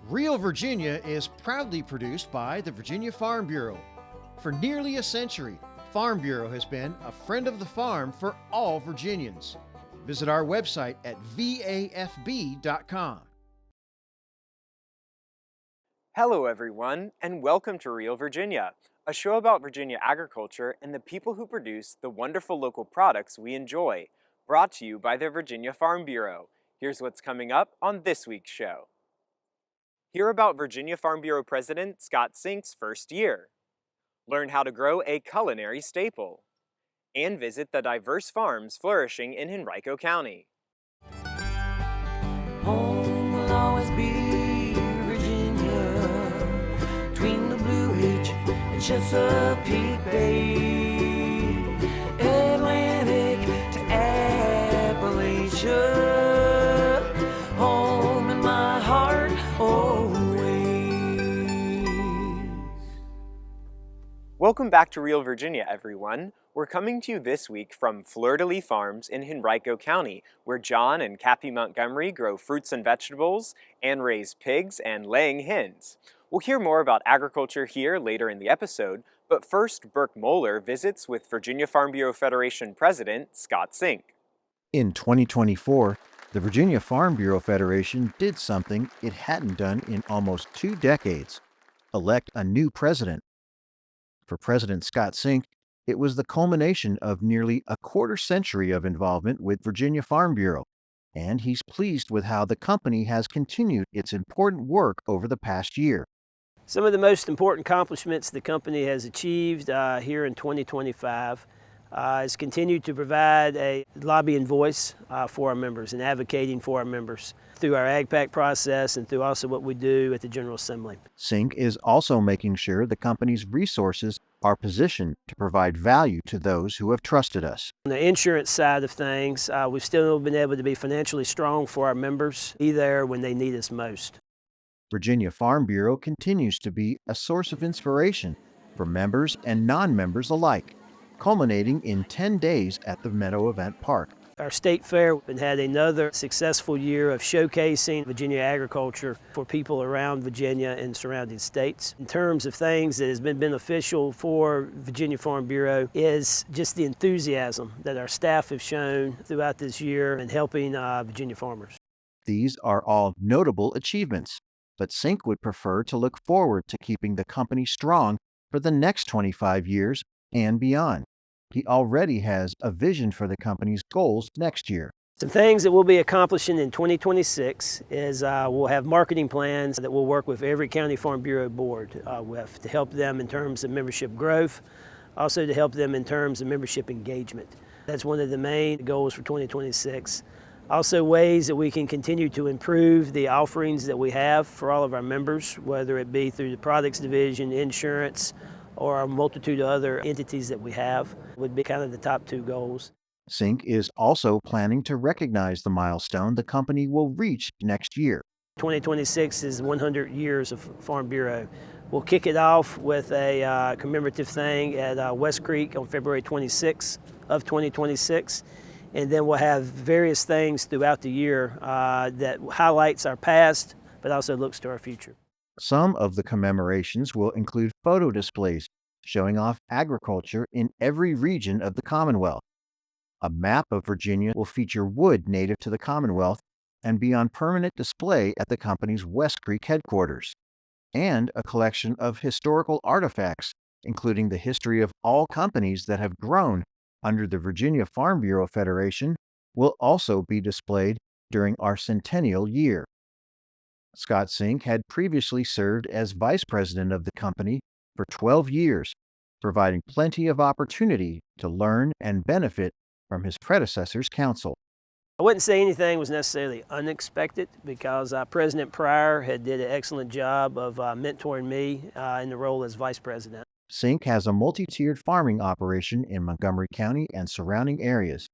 Real Virginia is proudly produced by the Virginia Farm Bureau. For nearly a century, Farm Bureau has been a friend of the farm for all Virginians. Visit our website at vafb.com. Hello, everyone, and welcome to Real Virginia, a show about Virginia agriculture and the people who produce the wonderful local products we enjoy, brought to you by the Virginia Farm Bureau. Here's what's coming up on this week's show. Hear about Virginia Farm Bureau President Scott Sink's first year. Learn how to grow a culinary staple. And visit the diverse farms flourishing in Henrico County. Home will always be Virginia, between the Blue Ridge and Chesapeake Bay, Atlantic to Appalachia, home in my heart always. Welcome back to Real Virginia, everyone. We're coming to you this week from Fleur-de-Lis Farms in Henrico County, where John and Kathy Montgomery grow fruits and vegetables and raise pigs and laying hens. We'll hear more about agriculture here later in the episode, but first, Burke Moeller visits with Virginia Farm Bureau Federation President Scott Sink. In 2024, the Virginia Farm Bureau Federation did something it hadn't done in almost 2 decades: elect a new president. For President Scott Sink, it was the culmination of nearly a quarter century of involvement with Virginia Farm Bureau, and he's pleased with how the company has continued its important work over the past year. Some of the most important accomplishments the company has achieved here in 2025 is continued to provide a lobbying voice for our members and advocating for our members through our AgPack process and through also what we do at the General Assembly. Sink is also making sure the company's resources are positioned to provide value to those who have trusted us. On the insurance side of things, we've still been able to be financially strong for our members, be there when they need us most. Virginia Farm Bureau continues to be a source of inspiration for members and non-members alike, culminating in 10 days at the Meadow Event Park. Our state fair had another successful year of showcasing Virginia agriculture for people around Virginia and surrounding states. In terms of things that has been beneficial for Virginia Farm Bureau is just the enthusiasm that our staff have shown throughout this year in helping Virginia farmers. These are all notable achievements, but Sink would prefer to look forward to keeping the company strong for the next 25 years and beyond. He already has a vision for the company's goals next year. Some things that we'll be accomplishing in 2026 is we'll have marketing plans that will work with every County Farm Bureau board with to help them in terms of membership growth, also to help them in terms of membership engagement. That's one of the main goals for 2026. Also ways that we can continue to improve the offerings that we have for all of our members, whether it be through the products division, insurance, or a multitude of other entities that we have, would be kind of the top 2 goals. Sink is also planning to recognize the milestone the company will reach next year. 2026 is 100 years of Farm Bureau. We'll kick it off with a commemorative thing at West Creek on February 26th of 2026. And then we'll have various things throughout the year that highlights our past, but also looks to our future. Some of the commemorations will include photo displays showing off agriculture in every region of the Commonwealth. A map of Virginia will feature wood native to the Commonwealth and be on permanent display at the company's West Creek headquarters. And a collection of historical artifacts, including the history of all companies that have grown under the Virginia Farm Bureau Federation, will also be displayed during our centennial year. Scott Sink had previously served as vice president of the company for 12 years, providing plenty of opportunity to learn and benefit from his predecessor's counsel. I wouldn't say anything was necessarily unexpected because President Pryor had did an excellent job of mentoring me in the role as vice president. Sink has a multi-tiered farming operation in Montgomery County and surrounding areas.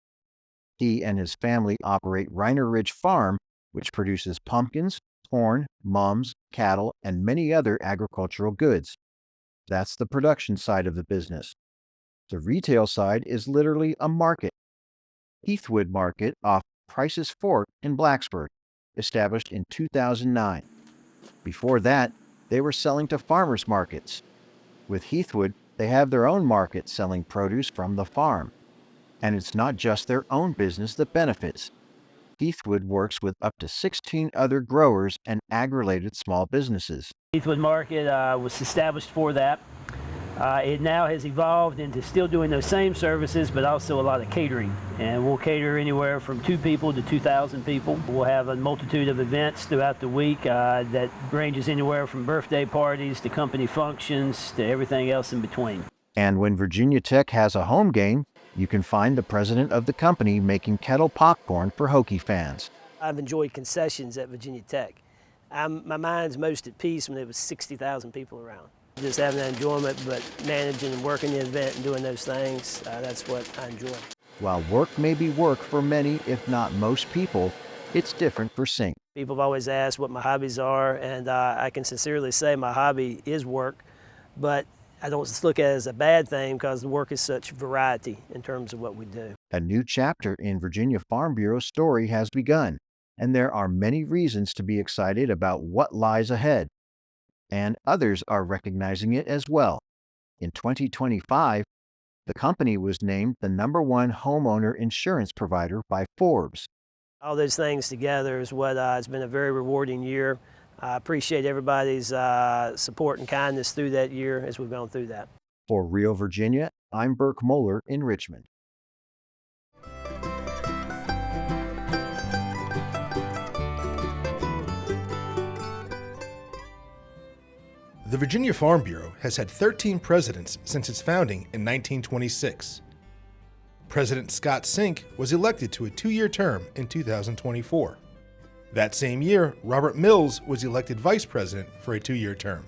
He and his family operate Reiner Ridge Farm, which produces pumpkins, corn, mums, cattle, and many other agricultural goods. That's the production side of the business. The retail side is literally a market. Heathwood Market off Price's Fork in Blacksburg, established in 2009. Before that, they were selling to farmers markets. With Heathwood, they have their own market selling produce from the farm. And it's not just their own business that benefits. Heathwood works with up to 16 other growers and ag-related small businesses. Heathwood Market was established for that. It now has evolved into still doing those same services, but also a lot of catering. And we'll cater anywhere from 2 people to 2,000 people. We'll have a multitude of events throughout the week that ranges anywhere from birthday parties to company functions to everything else in between. And when Virginia Tech has a home game, you can find the president of the company making kettle popcorn for Hokie fans. I've enjoyed concessions at Virginia Tech. My mind's most at peace when there was 60,000 people around. Just having that enjoyment, but managing and working the event and doing those things, that's what I enjoy. While work may be work for many, if not most people, it's different for Sink. People have always asked what my hobbies are, and I can sincerely say my hobby is work, but I don't look at it as a bad thing because the work is such variety in terms of what we do. A new chapter in Virginia Farm Bureau's story has begun, and there are many reasons to be excited about what lies ahead. And others are recognizing it as well. In 2025, the company was named the #1 homeowner insurance provider by Forbes. All those things together is what has been a very rewarding year. I appreciate everybody's support and kindness through that year as we've gone through that. For Real Virginia, I'm Burke Moeller in Richmond. The Virginia Farm Bureau has had 13 presidents since its founding in 1926. President Scott Sink was elected to a 2-year term in 2024. That same year, Robert Mills was elected vice president for a 2-year term.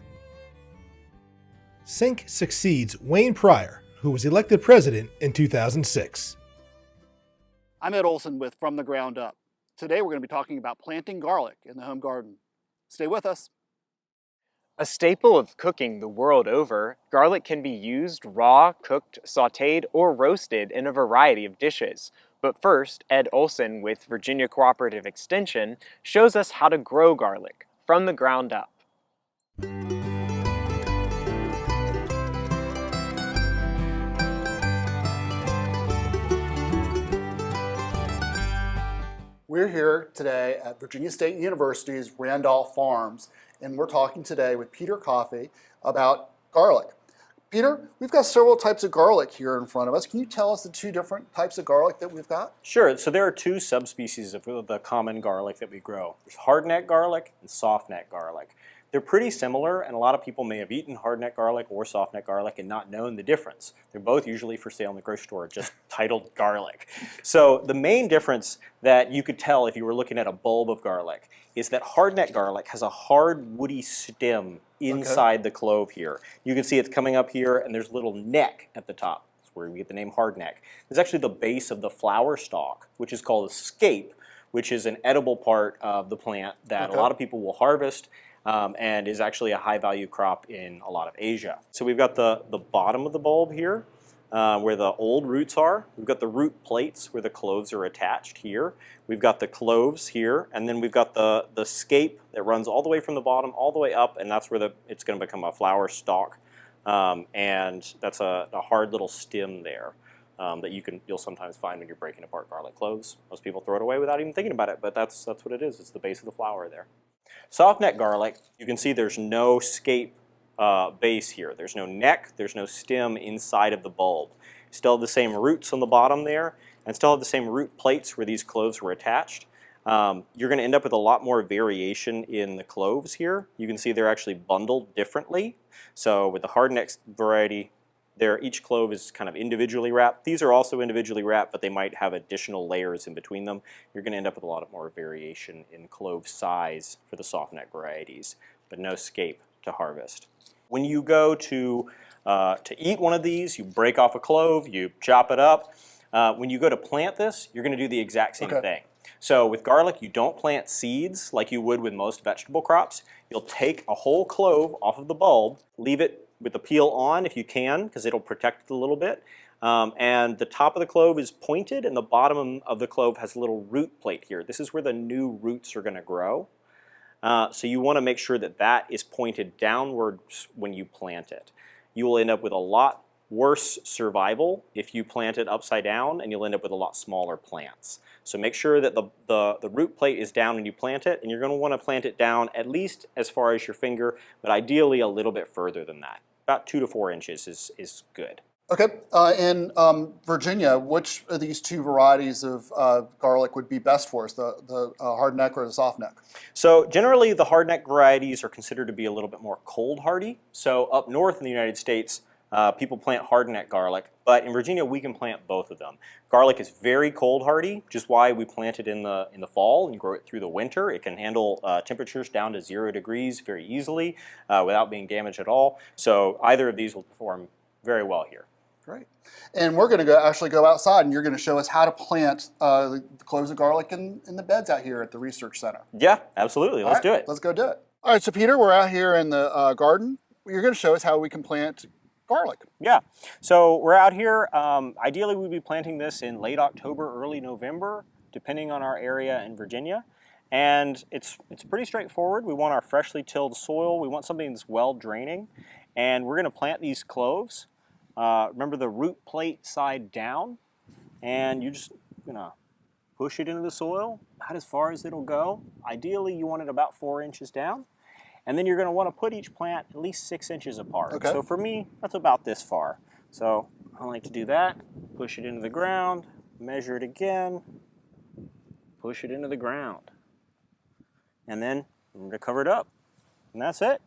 Sink succeeds Wayne Pryor, who was elected president in 2006. I'm Ed Olson with From the Ground Up. Today we're going to be talking about planting garlic in the home garden. Stay with us. A staple of cooking the world over, garlic can be used raw, cooked, sautéed, or roasted in a variety of dishes. But first, Ed Olson with Virginia Cooperative Extension shows us how to grow garlic from the ground up. We're here today at Virginia State University's Randolph Farms, and we're talking today with Peter Coffey about garlic. Peter, we've got several types of garlic here in front of us. Can you tell us the 2 different types of garlic that we've got? Sure. So there are 2 subspecies of the common garlic that we grow. There's hardneck garlic and softneck garlic. They're pretty similar, and a lot of people may have eaten hardneck garlic or softneck garlic and not known the difference. They're both usually for sale in the grocery store, just titled garlic. So the main difference that you could tell if you were looking at a bulb of garlic is that hardneck garlic has a hard, woody stem inside the clove here. You can see it's coming up here, and there's a little neck at the top. That's where we get the name hardneck. It's actually the base of the flower stalk, which is called a scape, which is an edible part of the plant that a lot of people will harvest. And is actually a high-value crop in a lot of Asia. So we've got the bottom of the bulb here, where the old roots are. We've got the root plates where the cloves are attached here. We've got the cloves here, and then we've got the scape that runs all the way from the bottom all the way up, and that's where it's going to become a flower stalk. And that's a hard little stem there that you'll sometimes find when you're breaking apart garlic cloves. Most people throw it away without even thinking about it, but that's what it is. It's the base of the flower there. Softneck garlic, you can see there's no scape base here. There's no neck, there's no stem inside of the bulb. You still have the same roots on the bottom there, and still have the same root plates where these cloves were attached. You're going to end up with a lot more variation in the cloves here. You can see they're actually bundled differently. So with the hardneck variety, each clove is kind of individually wrapped. These are also individually wrapped, but they might have additional layers in between them. You're going to end up with a lot more variation in clove size for the softneck varieties, but no scape to harvest. When you go to eat one of these, you break off a clove, you chop it up. When you go to plant this, you're going to do the exact same thing. So with garlic, you don't plant seeds like you would with most vegetable crops. You'll take a whole clove off of the bulb, leave it with the peel on if you can, because it'll protect it a little bit. And the top of the clove is pointed, and the bottom of the clove has a little root plate here. This is where the new roots are going to grow. So you want to make sure that that is pointed downwards when you plant it. You will end up with a lot worse survival if you plant it upside down, and you'll end up with a lot smaller plants. So make sure that the root plate is down when you plant it, and you're going to want to plant it down at least as far as your finger, but ideally a little bit further than that. About 2 to 4 inches is good. Okay, in Virginia, which of these two varieties of garlic would be best for us, the hard neck or the soft neck? So generally the hard neck varieties are considered to be a little bit more cold hardy. So up north in the United States, people plant hard neck garlic, but in Virginia we can plant both of them. Garlic is very cold hardy, which is why we plant it in the fall and grow it through the winter. It can handle temperatures down to 0 degrees very easily without being damaged at all. So either of these will perform very well here. Great. And we're going to actually go outside, and you're going to show us how to plant the cloves of garlic in the beds out here at the Research Center. Yeah, absolutely. Let's do it. Let's go do it. All right, so Peter, we're out here in the garden. You're going to show us how we can plant garlic. Yeah, so we're out here. Ideally, we'd be planting this in late October, early November, depending on our area in Virginia. And it's pretty straightforward. We want our freshly tilled soil. We want something that's well draining. And we're going to plant these cloves. Remember the root plate side down, and you're just gonna push it into the soil about as far as it'll go. Ideally, you want it about 4 inches down, and then you're gonna want to put each plant at least 6 inches apart. Okay. So for me, that's about this far. So I like to do that, push it into the ground, measure it again, push it into the ground, and then I'm gonna cover it up, and that's it.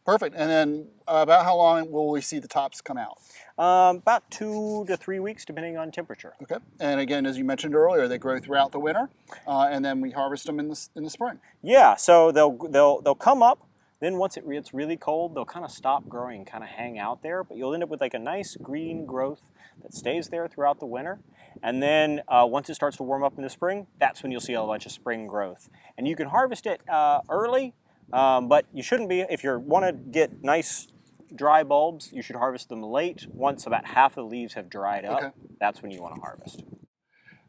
Perfect. And then about how long will we see the tops come out? About 2 to 3 weeks, depending on temperature. Okay. And again, as you mentioned earlier, they grow throughout the winter, and then we harvest them in the spring. Yeah. So they'll come up. Then once it gets really cold, they'll kind of stop growing, kind of hang out there. But you'll end up with like a nice green growth that stays there throughout the winter. And then once it starts to warm up in the spring, that's when you'll see a bunch of spring growth. And you can harvest it early. But you shouldn't be. If you want to get nice dry bulbs, you should harvest them late. Once about half the leaves have dried up, Okay. That's when you want to harvest.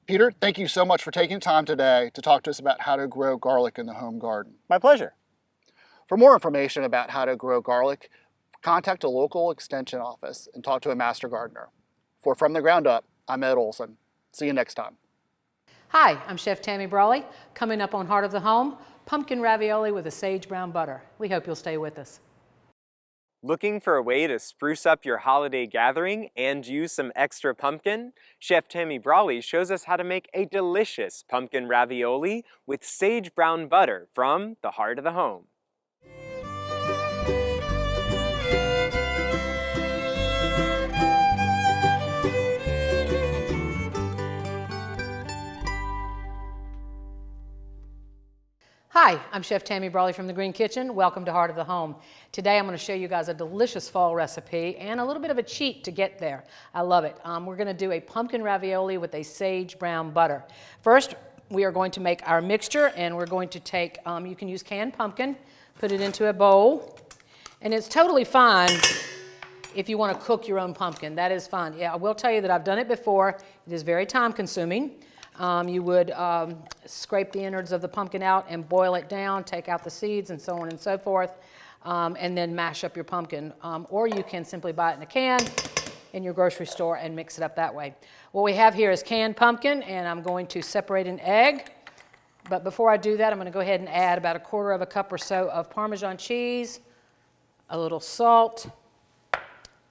Peter, thank you so much for taking time today to talk to us about how to grow garlic in the home garden. My pleasure. For more information about how to grow garlic, contact a local extension office and talk to a master gardener. For From the Ground Up, I'm Ed Olson. See you next time. Hi, I'm Chef Tammy Brawley. Coming up on Heart of the Home, pumpkin ravioli with a sage brown butter. We hope you'll stay with us. Looking for a way to spruce up your holiday gathering and use some extra pumpkin? Chef Tammy Brawley shows us how to make a delicious pumpkin ravioli with sage brown butter from the Heart of the Home. Hi, I'm Chef Tammy Brawley from the Green Kitchen. Welcome to Heart of the Home. Today I'm going to show you guys a delicious fall recipe and a little bit of a cheat to get there. I love it. We're going to do a pumpkin ravioli with a sage brown butter. First, we are going to make our mixture, and we're going to take, you can use canned pumpkin, put it into a bowl, and it's totally fine if you want to cook your own pumpkin. That is fine. Yeah, I will tell you that I've done it before. It is very time consuming. You would scrape the innards of the pumpkin out and boil it down, take out the seeds and so on and so forth, and then mash up your pumpkin. Or you can simply buy it in a can in your grocery store and mix it up that way. What we have here is canned pumpkin, and I'm going to separate an egg. But before I do that, I'm going to go ahead and add about 1/4 cup or so of Parmesan cheese, a little salt,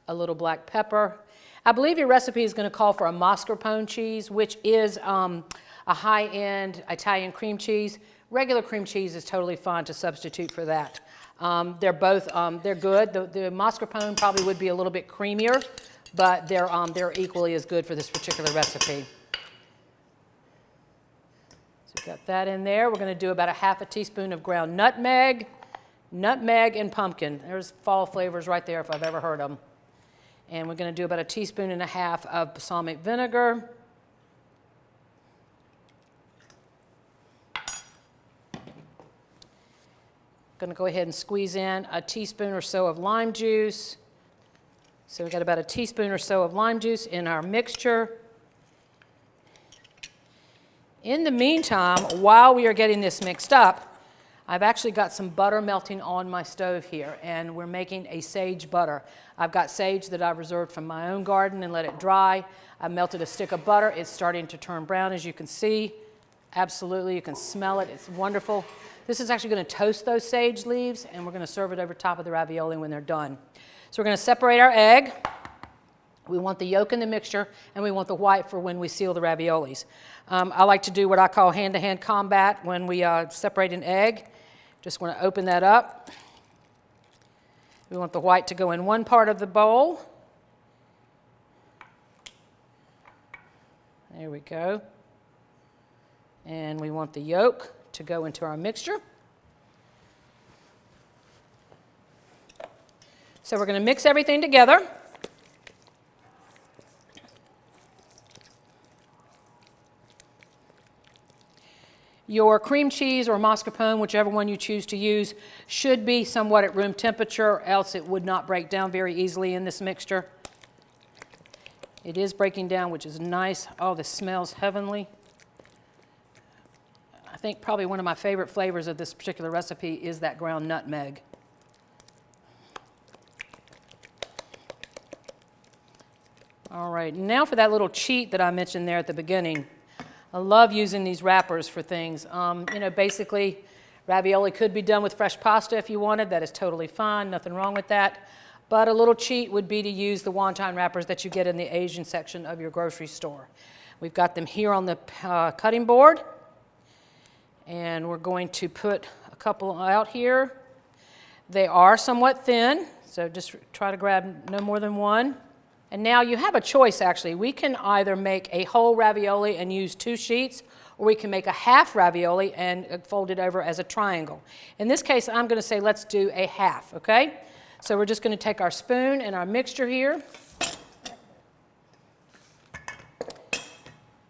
a little black pepper. I believe your recipe is going to call for a mascarpone cheese, which is a high-end Italian cream cheese. Regular cream cheese is totally fine to substitute for that. They're both they're good. The mascarpone probably would be a little bit creamier, but they're equally as good for this particular recipe. So we've got that in there. We're going to do about 1/2 teaspoon of ground nutmeg, and pumpkin. There's fall flavors right there if I've ever heard them. And we're going to do about 1.5 teaspoons of balsamic vinegar. Going to go ahead and squeeze in 1 teaspoon or so of lime juice. So we've got about 1 teaspoon or so of lime juice in our mixture. In the meantime, while we are getting this mixed up, I've actually got some butter melting on my stove here, and we're making a sage butter. I've got sage that I've reserved from my own garden and let it dry. I melted a stick of butter. It's starting to turn brown, as you can see. Absolutely, you can smell it. It's wonderful. This is actually going to toast those sage leaves, and we're going to serve it over top of the ravioli when they're done. So we're going to separate our egg. We want the yolk in the mixture, and we want the white for when we seal the raviolis. I like to do what I call hand-to-hand combat when we separate an egg. Just want to open that up. We want the white to go in one part of the bowl. There we go. And we want the yolk to go into our mixture. So we're going to mix everything together. Your cream cheese or mascarpone, whichever one you choose to use, should be somewhat at room temperature, else it would not break down very easily in this mixture. It is breaking down, which is nice. Oh, this smells heavenly. I think probably one of my favorite flavors of this particular recipe is that ground nutmeg. All right, now for that little cheat that I mentioned there at the beginning. I love using these wrappers for things. You know, basically, ravioli could be done with fresh pasta if you wanted. That is totally fine, nothing wrong with that. But a little cheat would be to use the wonton wrappers that you get in the Asian section of your grocery store. We've got them here on the cutting board. And we're going to put a couple out here. They are somewhat thin, so just try to grab no more than one. And now you have a choice, actually. We can either make a whole ravioli and use 2 sheets, or we can make a half ravioli and fold it over as a triangle. In this case, I'm going to say let's do a half, okay? So we're just going to take our spoon and our mixture here.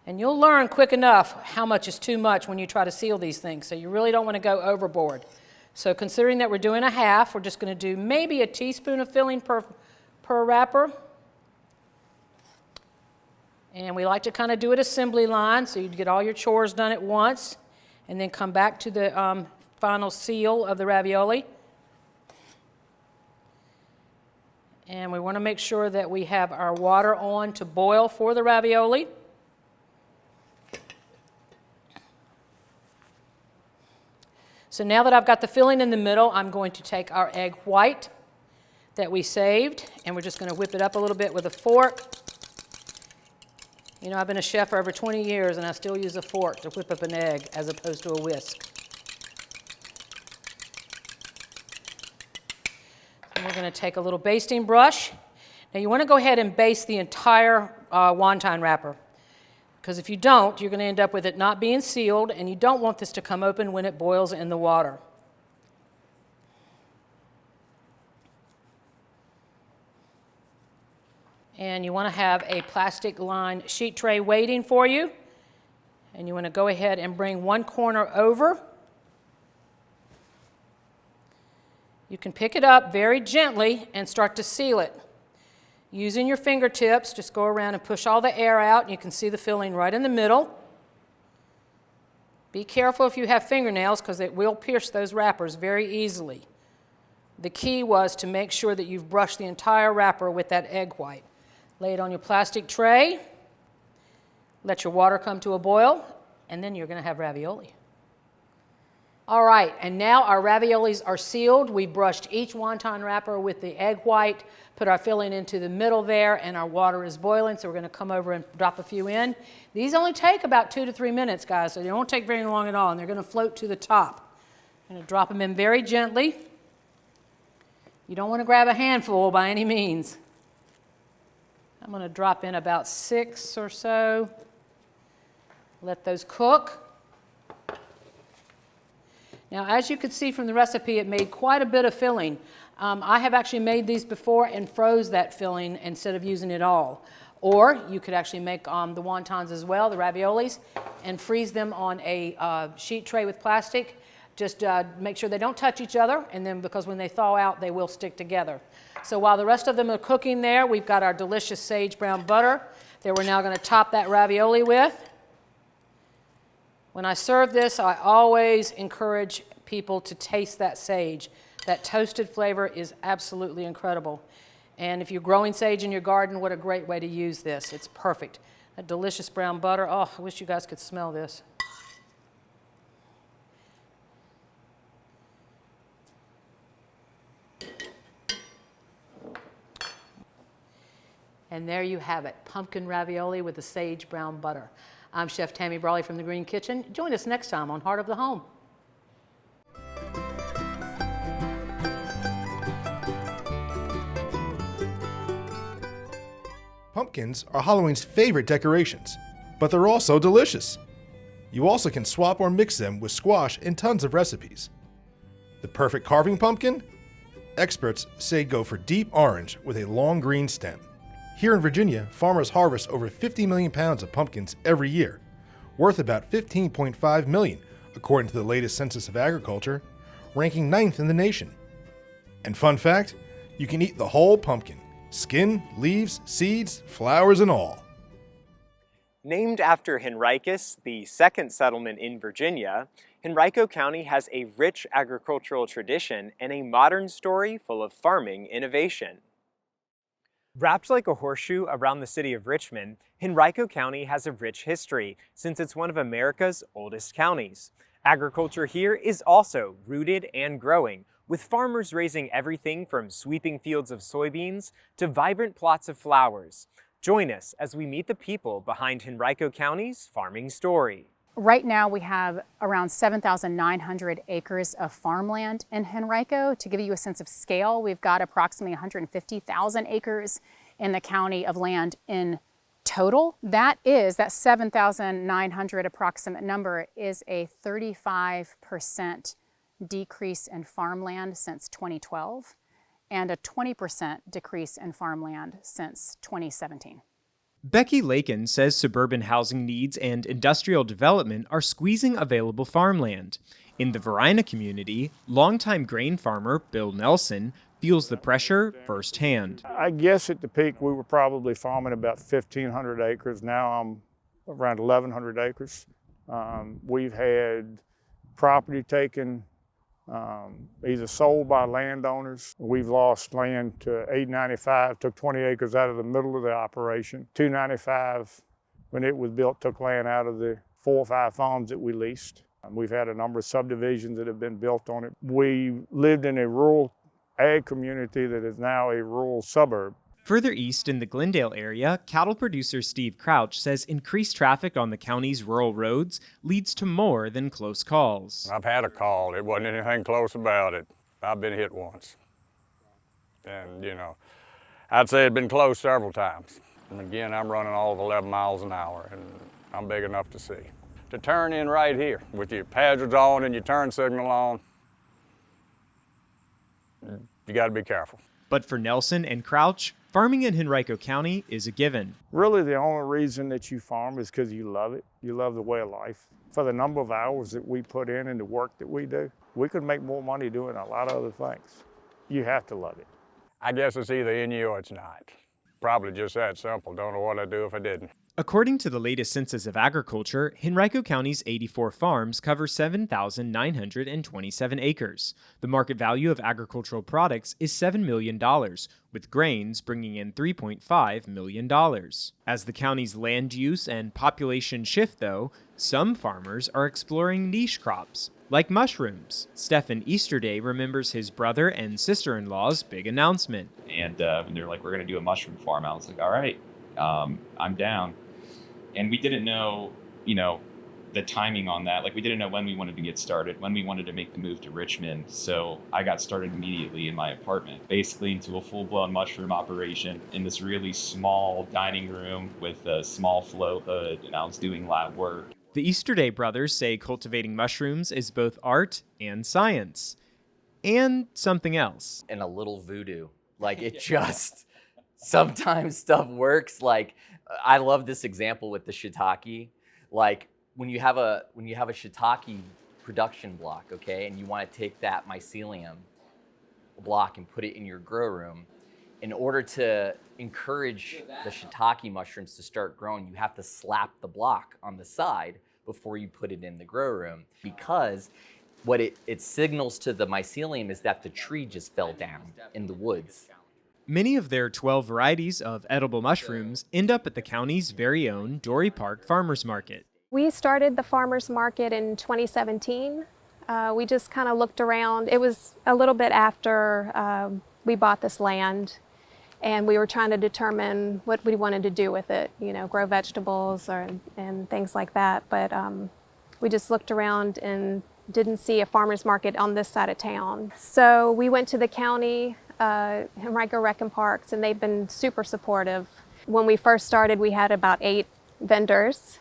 And you'll learn quick enough how much is too much when you try to seal these things, so you really don't want to go overboard. So considering that we're doing a half, we're just going to do maybe a teaspoon of filling per wrapper. And we like to kind of do it assembly line, so you get all your chores done at once, and then come back to the final seal of the ravioli. And we want to make sure that we have our water on to boil for the ravioli. So now that I've got the filling in the middle, I'm going to take our egg white that we saved, and we're just going to whip it up a little bit with a fork. You know, I've been a chef for over 20 years, and I still use a fork to whip up an egg as opposed to a whisk. And we're going to take a little basting brush. Now, you want to go ahead and baste the entire wonton wrapper, because if you don't, you're going to end up with it not being sealed, and you don't want this to come open when it boils in the water. And you want to have a plastic lined sheet tray waiting for you. And you want to go ahead and bring one corner over. You can pick it up very gently and start to seal it. Using your fingertips, just go around and push all the air out. And you can see the filling right in the middle. Be careful if you have fingernails, because it will pierce those wrappers very easily. The key was to make sure that you've brushed the entire wrapper with that egg white. Lay it on your plastic tray, let your water come to a boil, and then you're going to have ravioli. All right, and now our raviolis are sealed. We brushed each wonton wrapper with the egg white, put our filling into the middle there, and our water is boiling, so we're going to come over and drop a few in. These only take about 2 to 3 minutes, guys, so they won't take very long at all, and they're going to float to the top. I'm going to drop them in very gently. You don't want to grab a handful by any means. I'm going to drop in about 6 or so. Let those cook. Now, as you could see from the recipe, it made quite a bit of filling. I have actually made these before and froze that filling instead of using it all. Or you could actually make the wontons as well, the raviolis, and freeze them on a sheet tray with plastic. Just make sure they don't touch each other, and then because when they thaw out, they will stick together. So while the rest of them are cooking there, we've got our delicious sage brown butter that we're now going to top that ravioli with. When I serve this, I always encourage people to taste that sage. That toasted flavor is absolutely incredible. And if you're growing sage in your garden, what a great way to use this. It's perfect. That delicious brown butter. Oh, I wish you guys could smell this. And there you have it, pumpkin ravioli with the sage brown butter. I'm Chef Tammy Brawley from the Green Kitchen. Join us next time on Heart of the Home. Pumpkins are Halloween's favorite decorations, but they're also delicious. You also can swap or mix them with squash in tons of recipes. The perfect carving pumpkin? Experts say go for deep orange with a long green stem. Here in Virginia, farmers harvest over 50 million pounds of pumpkins every year, worth about $15.5 million, according to the latest Census of Agriculture, ranking 9th in the nation. And fun fact, you can eat the whole pumpkin, skin, leaves, seeds, flowers, and all. Named after Henricus, the second settlement in Virginia, Henrico County has a rich agricultural tradition and a modern story full of farming innovation. Wrapped like a horseshoe around the city of Richmond, Henrico County has a rich history since it's one of America's oldest counties. Agriculture here is also rooted and growing, with farmers raising everything from sweeping fields of soybeans to vibrant plots of flowers. Join us as we meet the people behind Henrico County's farming story. Right now we have around 7,900 acres of farmland in Henrico. To give you a sense of scale, we've got approximately 150,000 acres in the county of land in total. That 7,900 approximate number is a 35% decrease in farmland since 2012 and a 20% decrease in farmland since 2017. Becky Lakin says suburban housing needs and industrial development are squeezing available farmland. In the Varina community, longtime grain farmer Bill Nelson feels the pressure firsthand. I guess at the peak we were probably farming about 1,500 acres. Now I'm around 1,100 acres. We've had property taken, either sold by landowners. We've lost land to 895, took 20 acres out of the middle of the operation. 295, when it was built, took land out of the 4 or 5 farms that we leased. We've had a number of subdivisions that have been built on it. We lived in a rural ag community that is now a rural suburb. Further east in the Glendale area, cattle producer Steve Crouch says increased traffic on the county's rural roads leads to more than close calls. I've had a call. It wasn't anything close about it. I've been hit once. And, I'd say it'd been close several times. And again, I'm running all of 11 miles an hour, and I'm big enough to see. To turn in right here with your hazards on and your turn signal on, you got to be careful. But for Nelson and Crouch, farming in Henrico County is a given. Really the only reason that you farm is because you love it. You love the way of life. For the number of hours that we put in and the work that we do, we could make more money doing a lot of other things. You have to love it. I guess it's either in you or it's not. Probably just that simple. Don't know what I'd do if I didn't. According to the latest Census of Agriculture, Henrico County's 84 farms cover 7,927 acres. The market value of agricultural products is $7 million, with grains bringing in $3.5 million. As the county's land use and population shift, though, some farmers are exploring niche crops, like mushrooms. Stephen Easterday remembers his brother and sister-in-law's big announcement. And when they're like, we're going to do a mushroom farm, I was like, all right, I'm down. And we didn't know, the timing on that. Like, we didn't know when we wanted to get started, when we wanted to make the move to Richmond. So I got started immediately in my apartment, basically into a full-blown mushroom operation in this really small dining room with a small flow hood, and I was doing lab work. The Easterday brothers say cultivating mushrooms is both art and science, and something else. And a little voodoo. Like, it just, sometimes stuff works. Like, I love this example with the shiitake. Like, when you have a shiitake production block, okay, and you want to take that mycelium block and put it in your grow room, in order to encourage the shiitake mushrooms to start growing, you have to slap the block on the side before you put it in the grow room, because what it signals to the mycelium is that the tree just fell down in the woods. Many of their 12 varieties of edible mushrooms end up at the county's very own Dory Park Farmers Market. We started the farmers market in 2017. We just kind of looked around. It was a little bit after we bought this land, and we were trying to determine what we wanted to do with it, you know, grow vegetables and things like that. But we just looked around and didn't see a farmers market on this side of town. So we went to the county, Henrico Rec and Parks, and they've been super supportive. When we first started, we had about 8 vendors,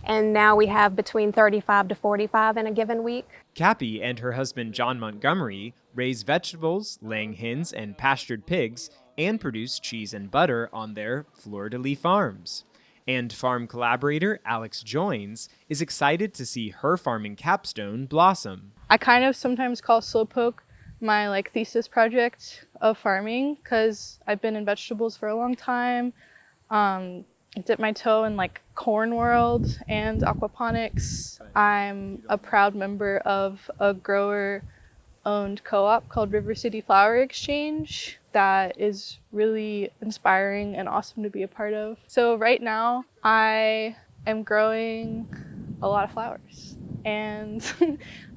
and now we have between 35 to 45 in a given week. Cappy and her husband John Montgomery raise vegetables, laying hens and pastured pigs, and produce cheese and butter on their fleur-de-lis farms. And farm collaborator Alex Joins is excited to see her farming capstone blossom. I kind of sometimes call slowpoke my thesis project of farming because I've been in vegetables for a long time. Dipped my toe in corn world and aquaponics. I'm a proud member of a grower-owned co-op called River City Flower Exchange that is really inspiring and awesome to be a part of. So right now I am growing a lot of flowers, and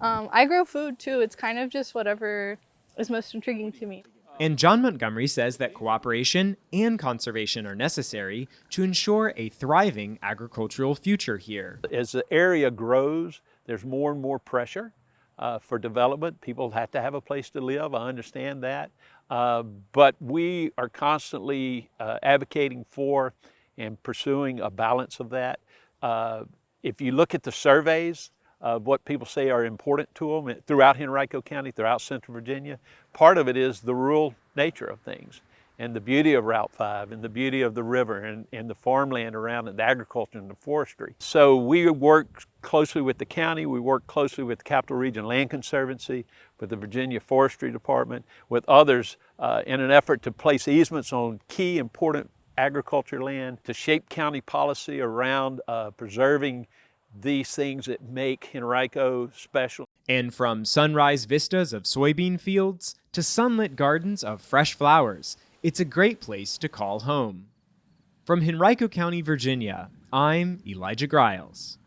I grow food too. It's kind of just whatever is most intriguing to me. And John Montgomery says that cooperation and conservation are necessary to ensure a thriving agricultural future here. As the area grows, there's more and more pressure for development. People have to have a place to live. I understand that. But we are constantly advocating for and pursuing a balance of that. If you look at the surveys of what people say are important to them throughout Henrico County, throughout Central Virginia, part of it is the rural nature of things and the beauty of Route 5 and the beauty of the river and the farmland around it, the agriculture and the forestry. So we work closely with the county, we work closely with the Capital Region Land Conservancy, with the Virginia Forestry Department, with others in an effort to place easements on key important agriculture land to shape county policy around preserving these things that make Henrico special. And from sunrise vistas of soybean fields to sunlit gardens of fresh flowers, it's a great place to call home. From Henrico County, Virginia, I'm Elijah Griles.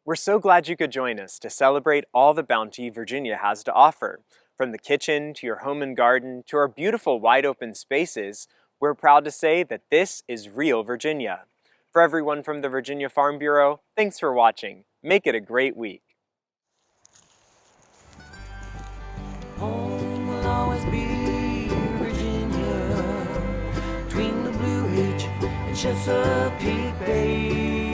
We're so glad you could join us to celebrate all the bounty Virginia has to offer. From the kitchen to your home and garden to our beautiful wide open spaces, we're proud to say that this is real Virginia. For everyone from the Virginia Farm Bureau, thanks for watching. Make it a great week. Home will always be Virginia, between the Blue Ridge and Chesapeake Bay.